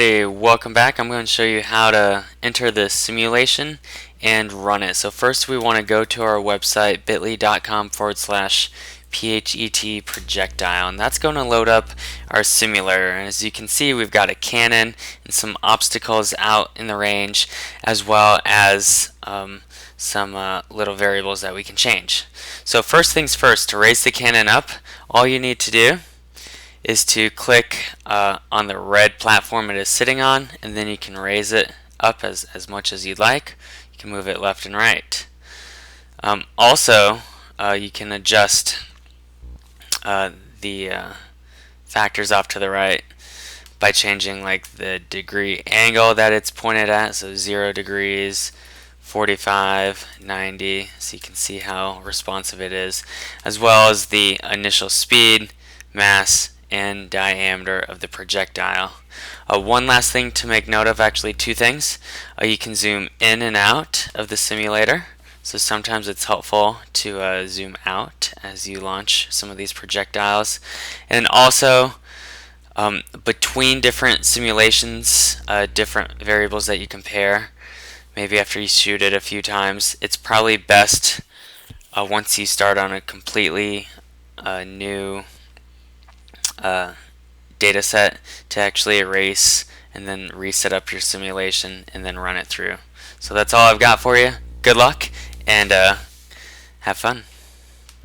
Hey, welcome back. I'm going to show you how to enter the simulation and run it. So first we want to go to our website bit.ly.com/PHET projectile, and that's going to load up our simulator. And as you can see, we've got a cannon and some obstacles out in the range, as well as some little variables that we can change. So first things first, to raise the cannon up, all you need to do is to click on the red platform it is sitting on, and then you can raise it up as much as you'd like. You can move it left and right. Also, you can adjust the factors off to the right by changing like the degree angle that it's pointed at, so 0 degrees, 45, 90, so you can see how responsive it is, as well as the initial speed, mass, and diameter of the projectile. One last thing to make note of, actually two things. You can zoom in and out of the simulator, so sometimes it's helpful to zoom out as you launch some of these projectiles. And also, between different simulations, different variables that you compare, maybe after you shoot it a few times, it's probably best once you start on a completely new data set to actually erase and then reset up your simulation and then run it through. So that's all I've got for you. Good luck and have fun.